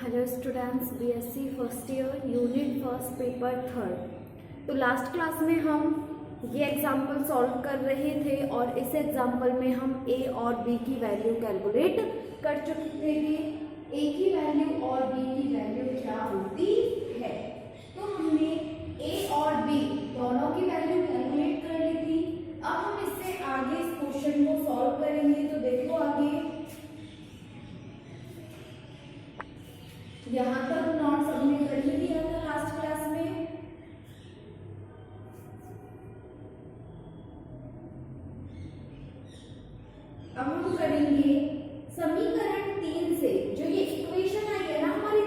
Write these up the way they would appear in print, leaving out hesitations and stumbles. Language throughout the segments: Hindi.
Hello students, BSc first year unit first paper third. तो लास्ट क्लास में हम ये एग्जाम्पल सॉल्व कर रहे थे और इस एग्जाम्पल में हम ए और बी की वैल्यू कैलकुलेट कर चुके थे कि ए की वैल्यू और बी की वैल्यू क्या होती है। तो हमने ए और बी दोनों की वैल्यू कैलकुलेट कर ली थी। अब हम इससे आगे इस क्वेश्चन को सॉल्व करेंगे। तो देखो आगे यहाँ तक नॉट सबने कर ही दिया था लास्ट क्लास में। अब हम करेंगे समीकरण 3 से जो ये इक्वेशन आई है ना हमारी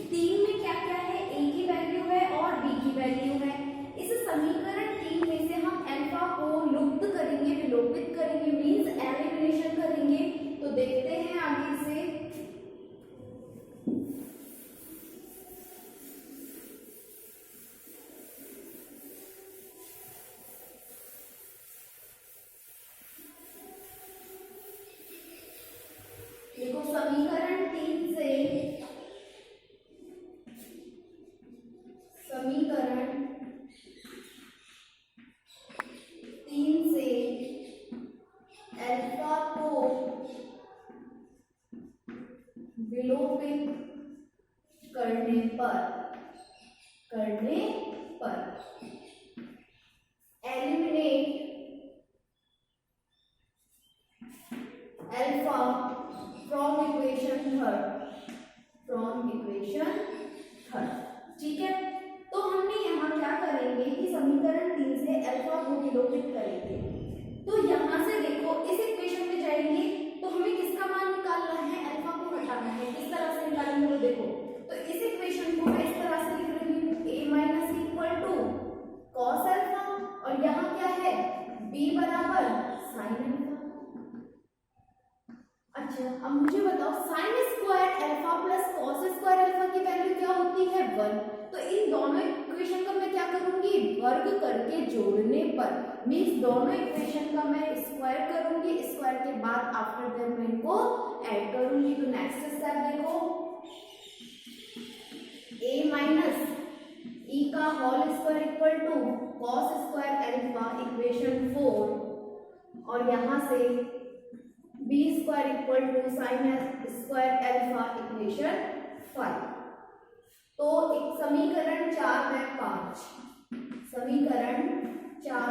तीन में क्या क्या है, ए की वैल्यू है और बी की वैल्यू है। इस समीकरण 3 में से हम अल्फा को लुप्त करेंगे, विलोपित करेंगे, मींस एलिमिनेशन करेंगे। तो देखते हैं आगे से। देखो समीकरण 3 से अल्फा को विलोपित करने पर eliminate alpha from equation third. ठीक है, तो हमने यहाँ क्या करेंगे कि समीकरण 3 से अल्फा को विलोपित करेंगे। तो यहाँ से देखो इस इक्वेशन में जाएंगे तो हमें किसका मान निकालना है, अल्फा को हटाना है। किस तरह से निकालेंगे वो देखो। तो इस इक्वेशन को मैं इस तरह से लिख रही हूँ, a minus equal to cos alpha और यहाँ क्या है b बराबर साइन अल्फा। अच्छा, अब मुझे बताओ sign square alpha plus cos square alpha की वैल्यू क्या होती है 1। तो इन दोनों इक्वेशन का मैं क्या करूंगी, वर्ग करके जोड़ने पर, मींस दोनों इक्वेशन का मैं स्क्वायर करूंगी, स्क्वायर के बाद आफ्टर दैट मैं इनको ऐड करूंगी। तो नेक्स्ट स्टेप देखो, a माइनस e का whole square equal to cos square alpha equation 4 और यहाँ से b square equal to sine square alpha equation 5। तो एक समीकरण 4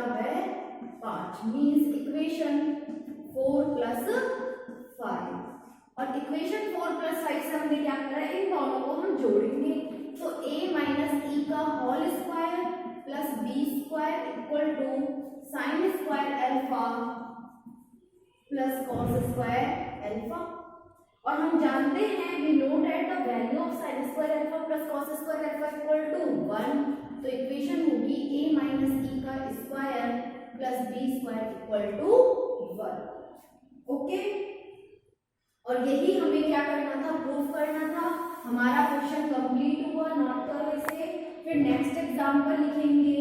व 5 मीन्स इक्वेशन 4 प्लस 5 और इक्वेशन 4 प्लस 5 से हमने क्या करा, इन दोनों को हम जोड़ेंगे। तो a माइनस ई का whole square plus b square equal to sine square alpha plus cos square alpha. और हम जानते हैं we know that the value of sine square alpha plus cos square alpha equal to 1। तो इक्वेशन होगी a माइनस ई का square plus b square equal to 1। Okay, और यही हमें क्या करना था, प्रूफ करना था। हमारा क्वेश्चन कंप्लीट हुआ। नोट करो इसे, फिर नेक्स्ट एग्जांपल लिखेंगे।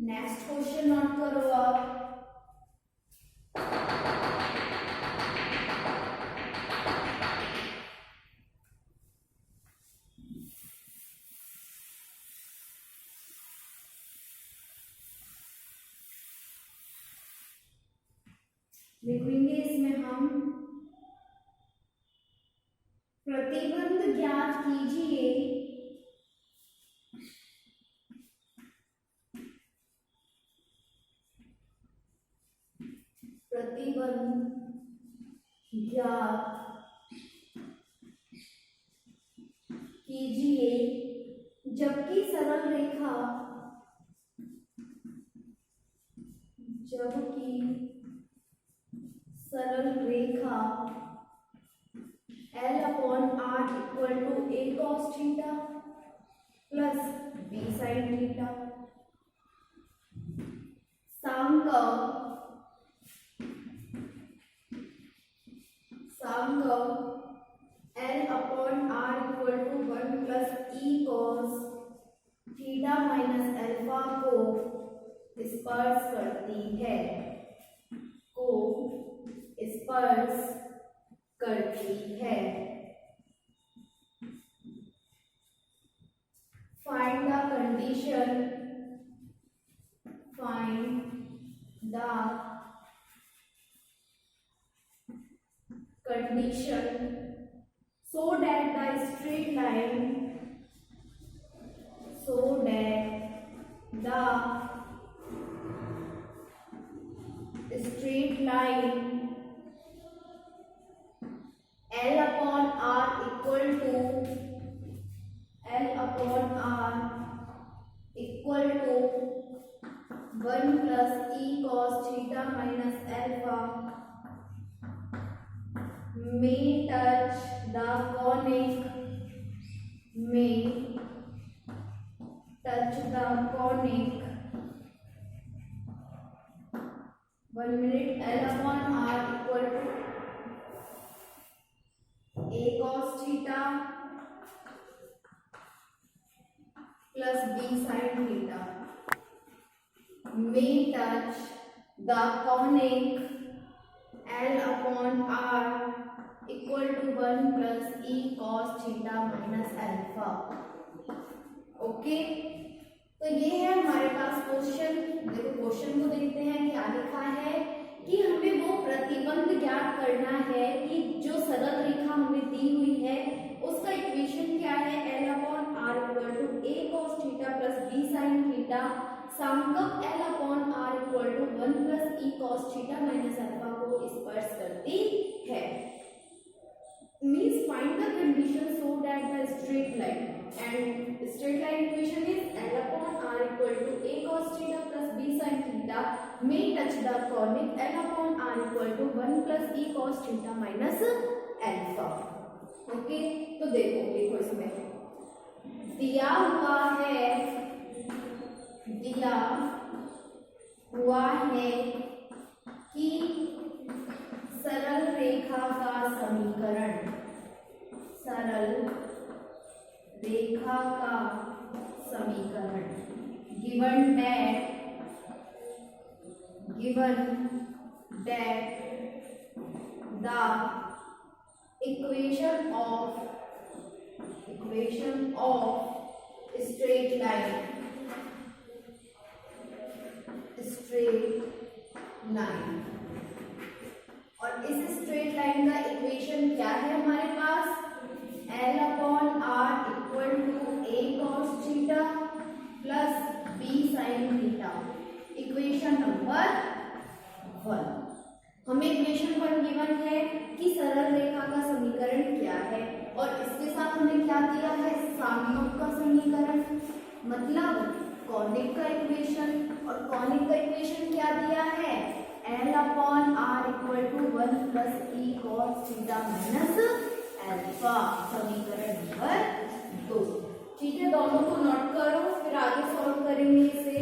नेक्स्ट क्वेश्चन नोट करो आप। लिखेंगे इसमें हम प्रतिबंध ज्ञात कीजिए प्रतिबंध ज्ञात कीजिए जबकि सरल रेखा L upon R equal to A cos theta plus B sin theta. L upon R equal to 1 plus E cos theta minus alpha को स्पर्श करती है। Find the condition so that the straight line L upon R equal to 1 plus E cos theta minus alpha may touch the conic 1 minute L upon R equal to A cos theta plus B sin theta may touch the conic L upon R equal to 1 plus E cos theta minus alpha। Okay, तो ये है हमारे पास क्वेश्चन। देखो क्वेश्चन को देखते हैं, क्या लिखा है कि हमें वो प्रतिबंध ज्ञात करना है कि जो सरल रेखा हमें दी हुई है उसका इक्वेशन क्या है, L upon R equal to A cos theta plus B sin theta समकप L upon R equal to 1 plus E cos theta minus alpha को स्पर्श करती है। Means find the condition so that the straight line equation is L upon R equal to A cos theta plus B sin theta may touch the conic L upon R equal to 1 plus E cos theta minus alpha। Okay, तो देखो लिखो इसमें दिया हुआ है कि सरल रेखा का समीकरण given that the equation of straight line और इस स्ट्रेट लाइन का इक्वेशन क्या है हमारे पास, L upon R equal to A cos theta plus B sin theta. Equation number 1। हमें इक्वेशन 1 गिवन है कि सरल रेखा का समीकरण क्या है और इसके साथ हमें क्या दिया है, साम्योग का समीकरण मतलब कॉनिक का इक्वेशन। और कॉनिक का इक्वेशन क्या दिया है, L upon R equal to 1 plus E cos theta minus alpha, समीकरण नंबर 2। ठीक है, दोनों को नोट करो, फिर आगे सॉल्व करेंगे इसे।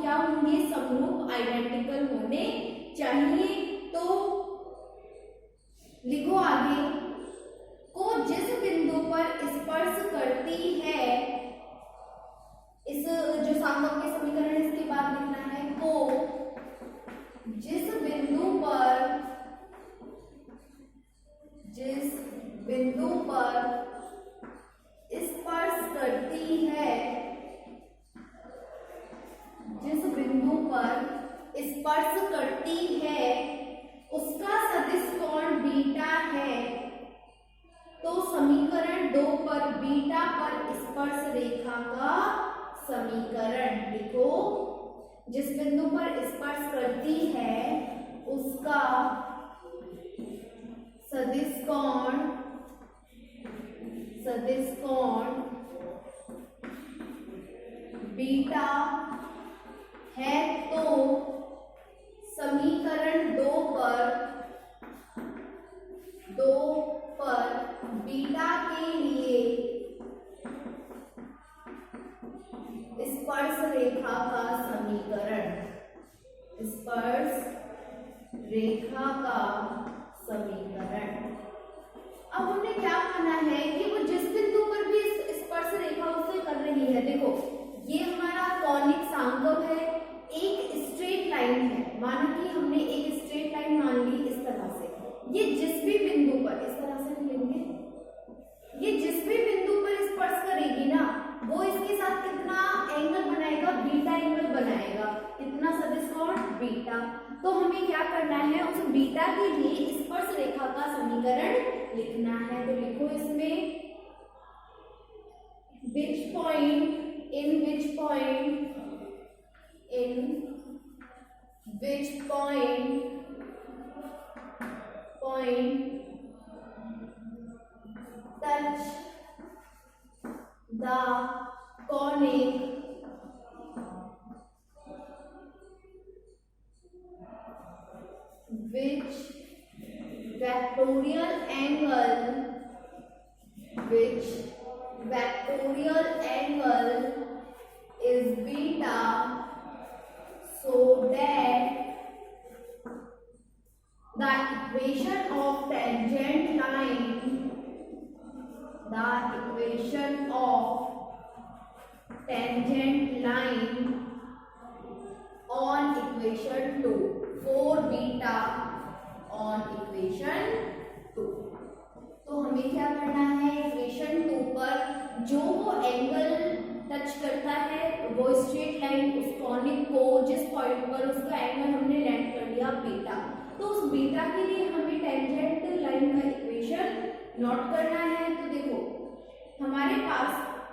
क्या होंगे, समरूप आइडेंटिकल होने चाहिए। तो लिखो आगे, को जिस बिंदु पर स्पर्श करती है, इस जो सांख्यिक समीकरण इसके बाद लिखना है, को जिस बिंदु पर स्पर्श करती है, जिस बिंदु पर स्पर्श करती है उसका सदिश कोण बीटा है। तो समीकरण 2 पर बीटा पर स्पर्श रेखा का समीकरण लिखो, जिस बिंदु पर स्पर्श करती है उसका सदिश कोण बीटा है। तो समीकरण 2 पर बीटा के लिए स्पर्श रेखा का समीकरण, अब हमने क्या माना है कि वो जिस बिंदु पर भी स्पर्श रेखा उससे कर रही है। देखो ये हमारा कॉनिक सांकव है, एक स्ट्रेट लाइन है, माना कि हमने एक स्ट्रेट लाइन मान ली इस तरह से। ये जिस भी बिंदु पर, इस तरह से लेंगे, ये जिस भी बिंदु पर स्पर्श करेगी ना वो इसके साथ कितना एंगल बनाएगा, बीटा एंगल बनाएगा। कितना सदिश कोण, बीटा। तो हमें क्या करना है, उस बीटा के लिए स्पर्श रेखा का समीकरण लिखना है। तो लिखो इसमें which point touch the conic which vectorial angle is beta, so that the equation of tangent line on equation 2, for beta on equation 2। तो हमें क्या करना है, इक्वेशन 2 पर जो वो एंगल टच करता है वो स्ट्रेट लाइन, उस कॉनिक को जिस पॉइंट पर उसका एंगल हमने लैंड कर लिया बीटा, तो उस बीटा के लिए हमें टेंजेंट लाइन का इक्वेशन नोट करना है। तो देखो हमारे पास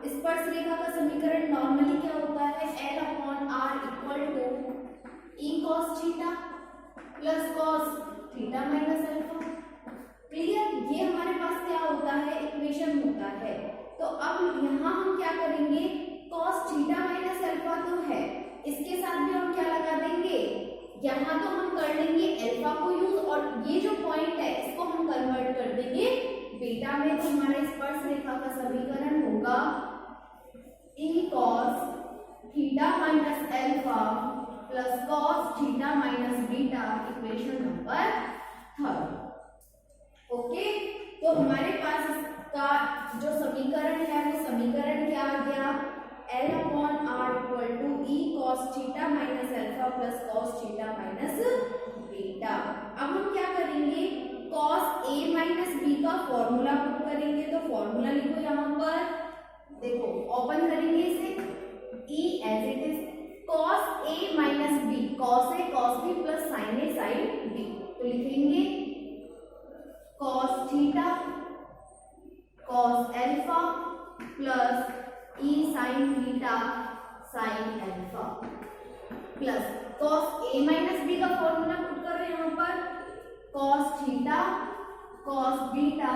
स्पर्श रेखा का समीकरण नॉर्मली क्या होता है, L/R equal to E cos theta plus cos theta minus alpha. Clear, ये हमारे पास क्या होता है, इक्वेशन होता है। तो अब यहाँ हम क्या करेंगे, cos थीटा माइनस अल्फा तो है, इसके साथ भी हम क्या लगा देंगे, यहाँ तो हम कर लेंगे अल्फा को यूज, और ये जो पॉइंट है इसको हम कन्वर्ट कर देंगे बीटा में। तो हमारा स्पर्श रेखा का समीकरण होगा E cos theta minus alpha plus cos theta minus beta, equation number 3। Okay, तो हमारे पास इसका जो समीकरण है वो समीकरण क्या आ गया, L/R equal to E cos theta minus alpha plus cos theta minus beta. अब हम क्या करेंगे, cos A माइनस B का फॉर्मूला पुट करेंगे। तो फॉर्मूला लिखो यहाँ पर, देखो ओपन करेंगे इसे, E as it is, cos A minus B, cos A cos B plus sin A sin B। तो लिखेंगे cos theta cos alpha plus E sin theta sin alpha plus cos A minus B का फॉर्मूला पुट करो यहाँ पर, cos theta cos beta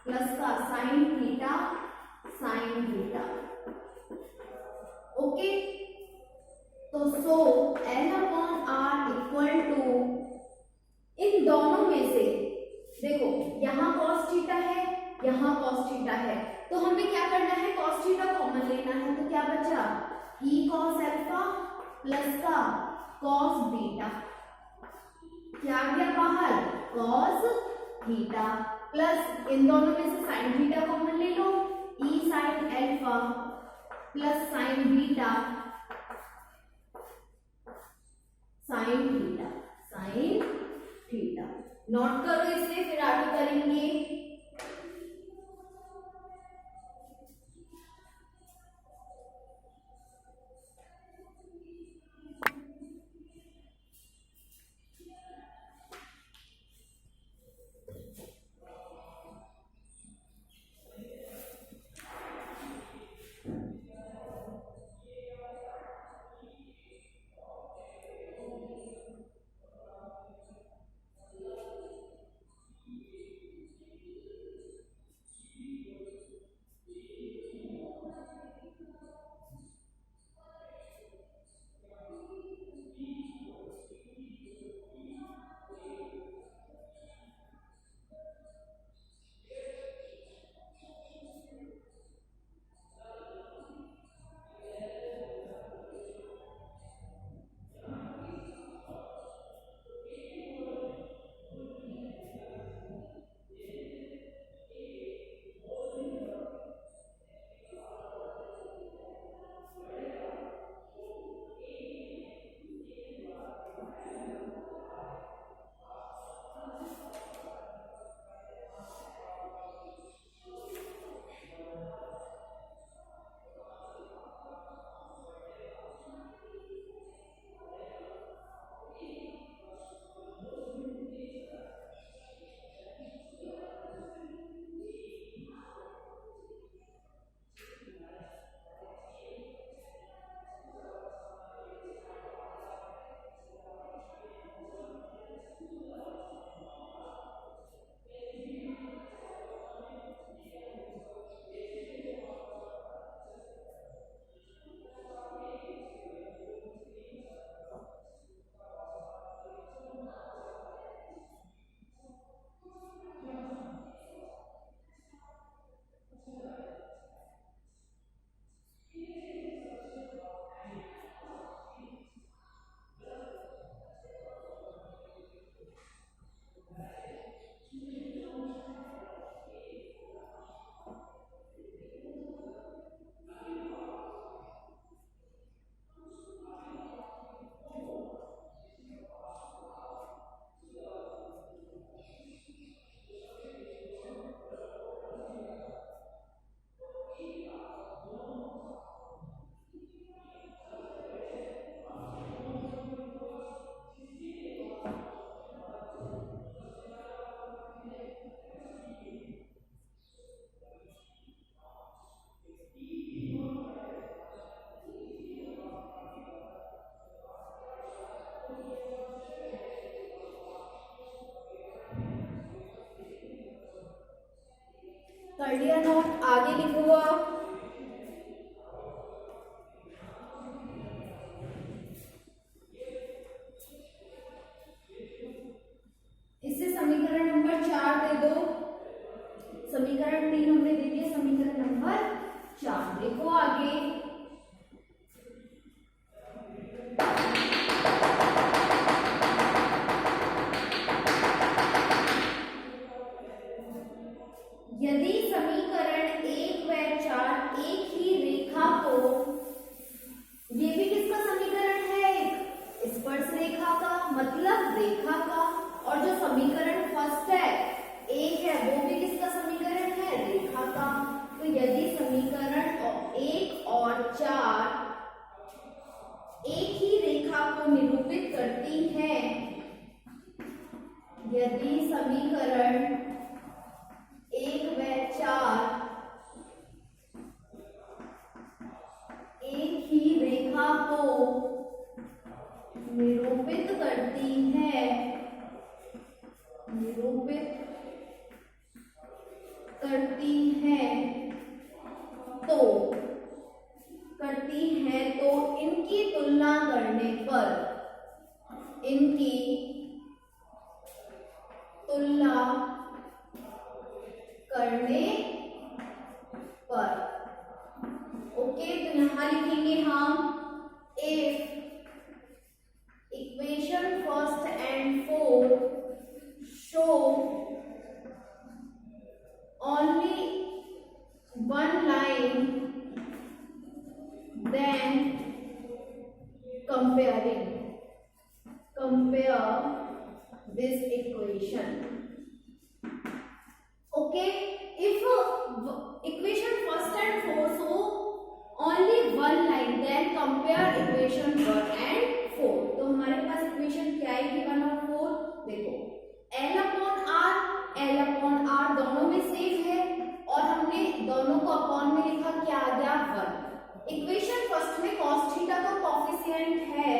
plus का sin theta sin theta. Okay, तो सो L/R इक्वल टू, इन दोनों में से देखो यहाँ cos थीटा है, यहाँ cos थीटा है, तो हमें क्या करना है, cos थीटा कॉमन लेना है। तो क्या बचा, ई कॉस अल्फा प्लस का कॉस बीटा, क्या आ गया बाहर कॉस थीटा, प्लस इन दोनों में से साइन थीटा कॉमन ले लो, E sine alpha plus sine beta sine theta, sine theta. Note करो इसे, फिर आगे करेंगे। कर लिया नोट, आगे लिखो आप। इससे समीकरण नंबर 4 दे दो, समीकरण 3 हमने दे दिया, समीकरण नंबर 4 देखो आगे। यदि समीकरण 1 व 4 एक ही रेखा को, ये भी किसका समीकरण है, स्पर्श रेखा का, मतलब रेखा का, और जो समीकरण फर्स्ट है एक है वो भी किसका समीकरण है, रेखा का। तो यदि समीकरण 1 और 4 एक ही रेखा को निरूपित करती है, यदि समीकरण 1 व 4 एक ही रेखा को निरूपित करती है, निरूपित करती है तो इनकी तुलना करने पर, इनकी तुलना करने पर ओके, तो यहाँ लिखेंगे हम if equation first and fourth show only one line then compare this equation. Okay, if equation first and fourth so only one line, then compare equation 1 and 4. तो हमारे पास इक्वेशन क्या आएगी 1 और 4? देखो L अपॉन R दोनों में सेम है और हमने दोनों को अपॉन में लिखा, क्या आ गया 1. इक्वेशन फर्स्ट में cos थीटा का कोफिशिएंट है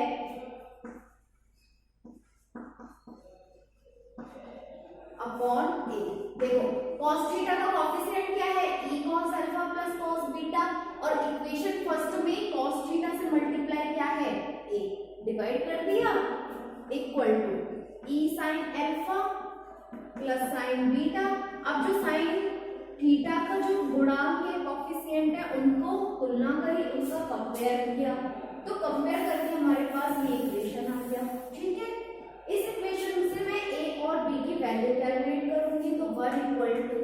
अपॉन a. देखो cos थीटा का कोफिशिएंट क्या है e cos alpha plus cos beta, और इक्वेशन फर्स्ट में cos थीटा से मल्टीप्लाई क्या है a, डिवाइड कर दिया equal to e sin alpha plus sin beta. अब जो sin थीटा का जो गुणांक के कोफिशिएंट है उनको तुलना करी, उनका कंपेयर किया, तो कंपेयर करके हमारे पास ये इक्वेशन आ गया. ठीक है, इस इक्वेशन से मैं a और b की वैल्यू कैलकुलेट करूंगी. तो 1 equal to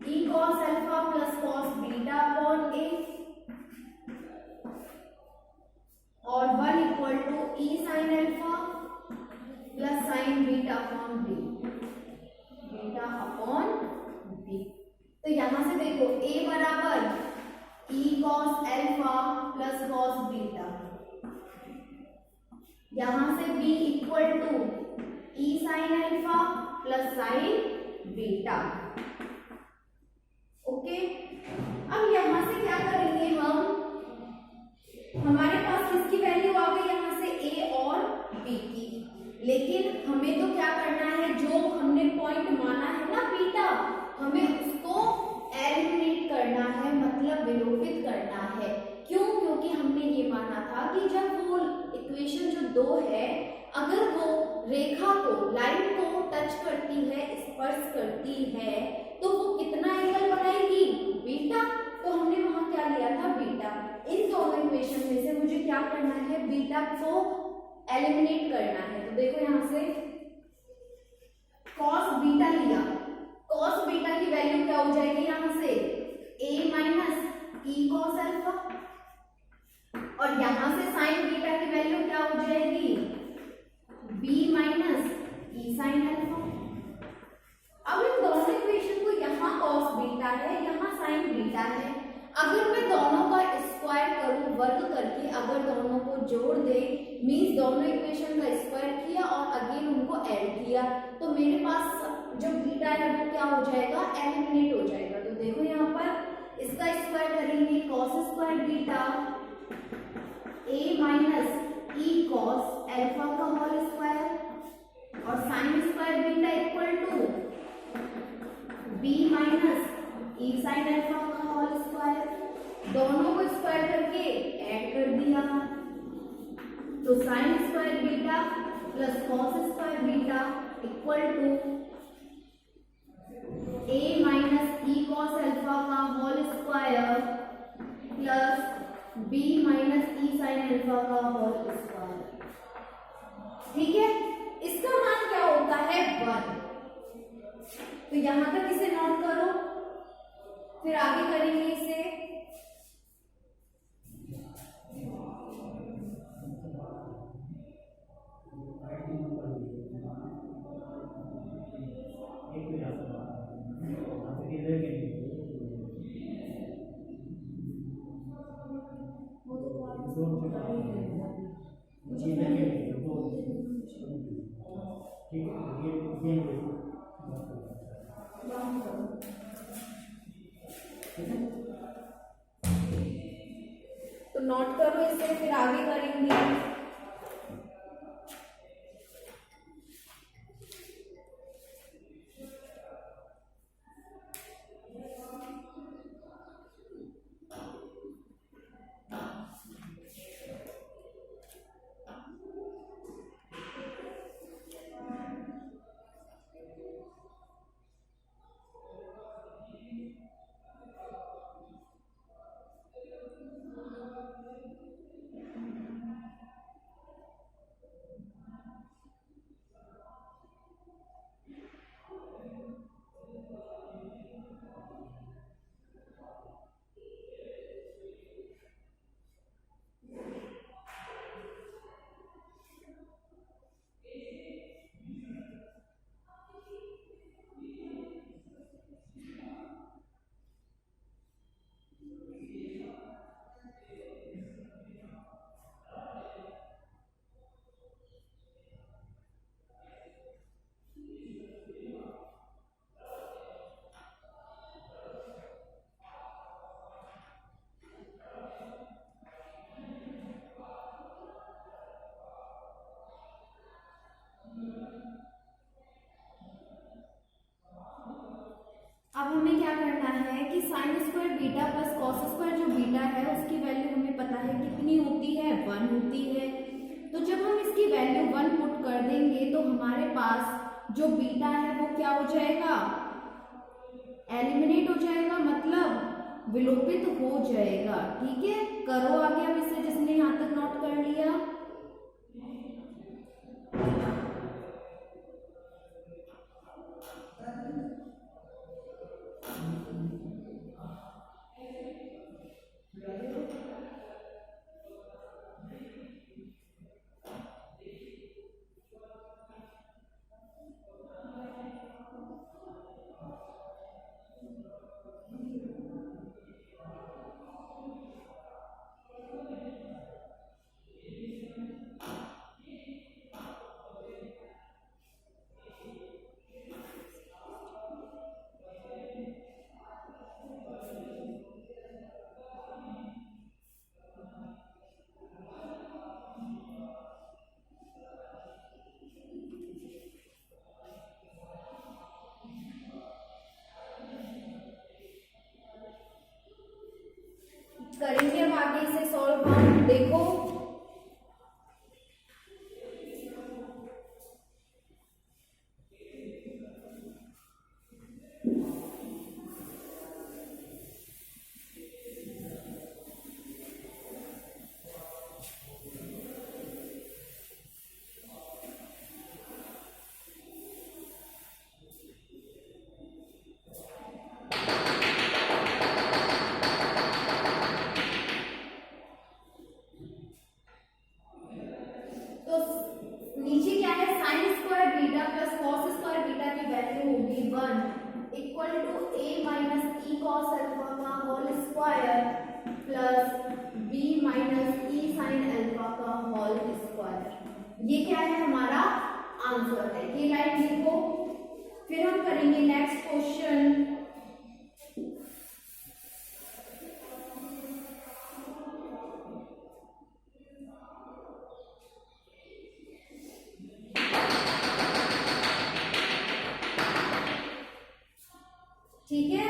e cos alpha plus cos beta upon a और 1 equal to e sin alpha plus sin beta upon b, beta upon b. तो यहां से देखो a बराबर e cos alpha plus cos beta, यहां से b equal to e sin alpha plus sin beta. Okay, अब यहां से क्या करेंगे हम, हमारे पास किसकी वैल्यू आ गई यहां से a और b की, लेकिन हमें तो क्या करना है, जो हमने पॉइंट माना है ना बीटा, हमें उसको एलिमिनेट करना है, मतलब विलोपित करना है. क्यों? क्योंकि हमने ये माना था कि जब वो इक्वेशन जो 2 है अगर वो रेखा को, लाइन को टच करती है, स्पर्श करती है, तो वो कितना एंगल बनाएगी बीटा. तो हमने वहां क्या लिया था बीटा. इन दोनों इक्वेशन में से मुझे क्या करना है, बीटा को एलिमिनेट करना है. तो देखो यहां से cos बीटा लिया, cos बीटा की वैल्यू क्या हो जाएगी यहां से a minus e cos alpha, और यहां से sin बीटा की वैल्यू क्या हो जाएगी b minus e sin alpha. अब इन दोनों इक्वेशन को यहाँ cos बीटा है, यहाँ sin बीटा है, अगर मैं दोनों का स्क्वायर करूं वर्ग करके, अगर दोनों को जोड़ दे, मींस दोनों इक्वेशन का स्क्वायर किया और अगेन उनको ऐड किया, तो मेरे पास जो बीटा है वो क्या हो जाएगा, एलिमिनेट हो जाएगा. तो देखो यहाँ पर इसका स्क्वायर करेंगे, cos square beta a minus e cos alpha का होल स्क्वायर, और sin square beta equal to b minus e sin alpha का होल स्क्वायर. दोनों को स्क्वायर करके ऐड कर दिया, तो sin square beta plus cos square beta equal to a minus e cos alpha का whole square plus b minus e sin alpha का होल स्क्वायर. ठीक है, इसका मान क्या होता है 1. तो यहां तक इसे नोट करो, फिर आगे करेंगे इसे. तो नोट करो इसे, फिर आगे करेंगे. बीटा प्लस कॉस स्क्वायर, जो बीटा है उसकी वैल्यू हमें पता है कितनी होती है, 1 होती है। तो जब हम इसकी वैल्यू 1 पुट कर देंगे तो हमारे पास जो बीटा है वो क्या हो जाएगा, एलिमिनेट हो जाएगा, मतलब विलोपित हो जाएगा। ठीक है, करो आगे अब इसे, जिसने यहाँ तक नोट कर लिया। करेंगे अब आगे इसे सॉल्व हम, देखो नीचे क्या है, sine square beta plus cos square beta की वैल्यू होगी 1 equal to a minus E cos alpha का whole square plus b minus E sine alpha का होल स्क्वायर। ये क्या है, हमारा आंसर है। ये लाइन लिखो, फिर हम करेंगे नेक्स्ट क्वेश्चन। ठीक है,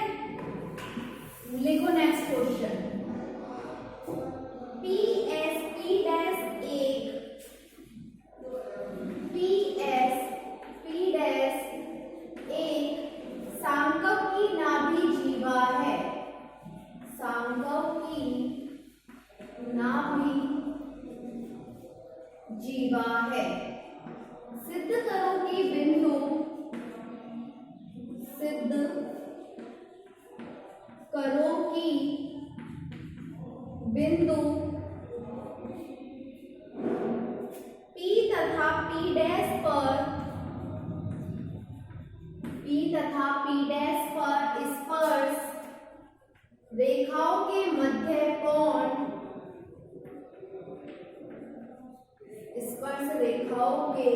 लिखो next question. P S P dash एक, पी एस पी डैश एक सांकव की नाभि जीवा है, सांकव की नाभि जीवा है। सिद्ध करो कि बिंदु, सिद्ध करो कि बिंदु P तथा P डैश पर, P तथा P डैश पर स्पर्श रेखाओं के मध्य कोण, स्पर्श रेखाओं के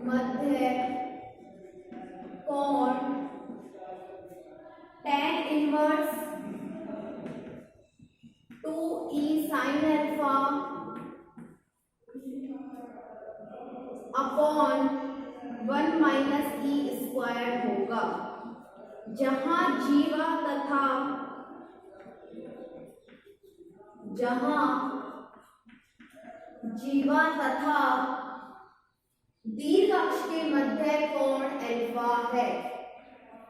मध्य कोण tan inverse 2e sin alpha upon 1 minus e square होगा, जहां जीवा तथा, जहां जीवा तथा दीर्घ अक्ष के मध्य कोण अल्फा है,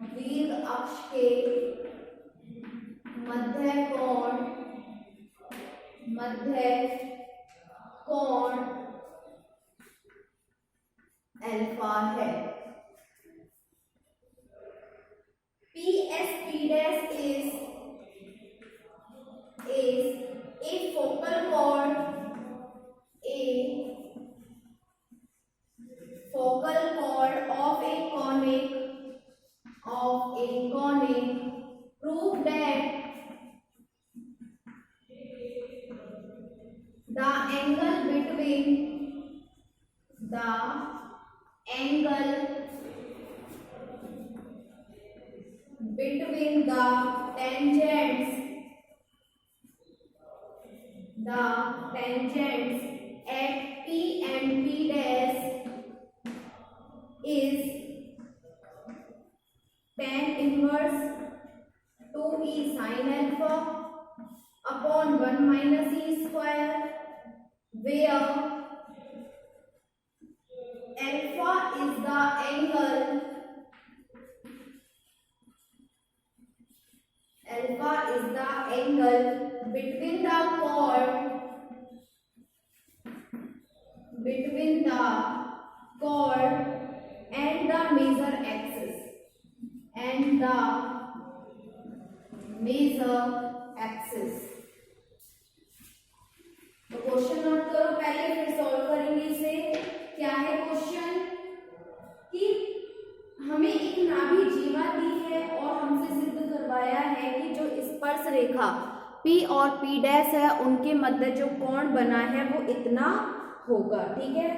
दीर्घ अक्ष के मध्य कोण अल्फा है। P S P dash is a focal chord, a focal chord of a conic, prove that the angle between the tangents at P and P dash is tan inverse 2e upon 1 minus e square, where alpha is the angle between the chord and the major axis तो क्वेश्चन नोट करो पहले, फिर सॉल्व करेंगे इसे। क्या है क्वेश्चन कि हमें एक नाभि जीवा दी है और हमसे सिद्ध करवाया है कि जो स्पर्श रेखा P और P डैश है उनके मध्य जो कोण बना है वो इतना होगा। ठीक है,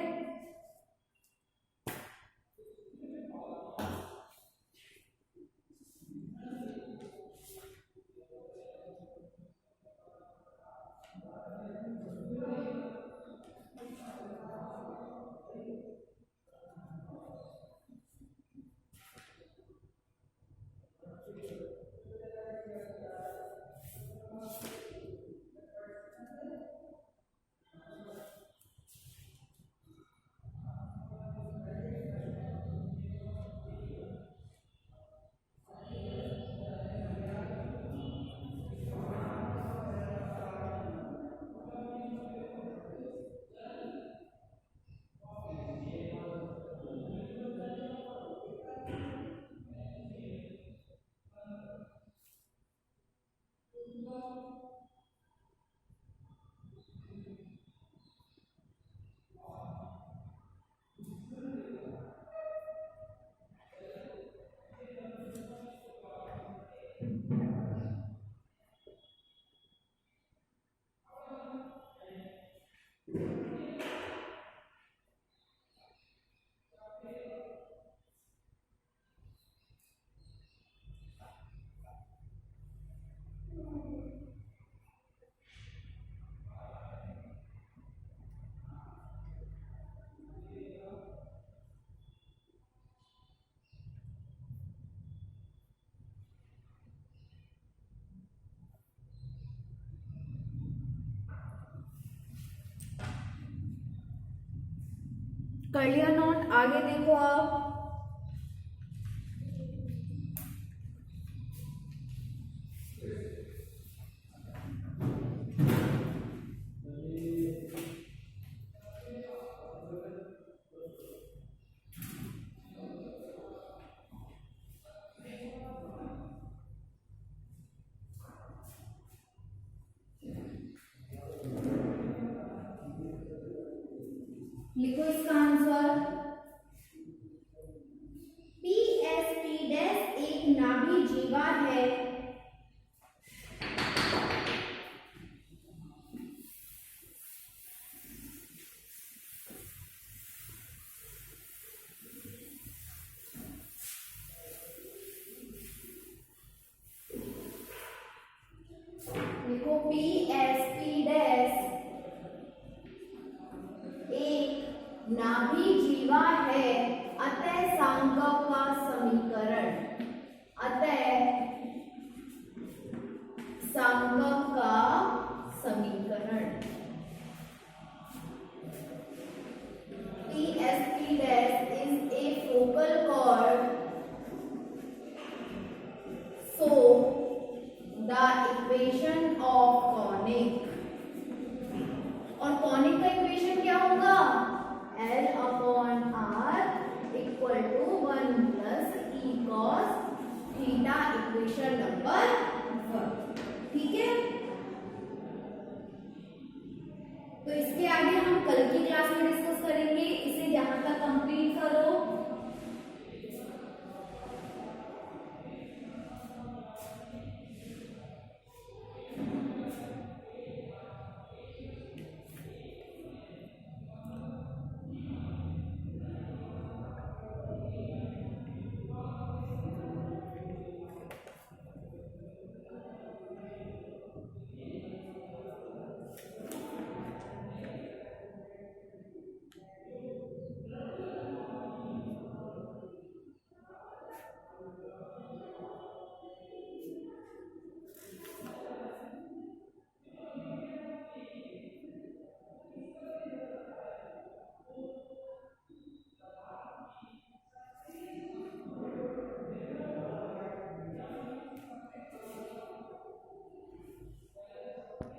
कर लिया नोट। आगे देखो आप, लिखो इसका answer. P S P dash एक नाभि जीवा है लिखो पी एस पी डैश एक नाभि जीवा है, अतः सांकव का समीकरण PSP dash is a focal chord, so the equation of conic, और कॉनिक का इक्वेशन क्या होगा? L upon R equal to 1 plus E cos theta, equation number 1। ठीक है, तो इसके आगे हम कल की क्लास में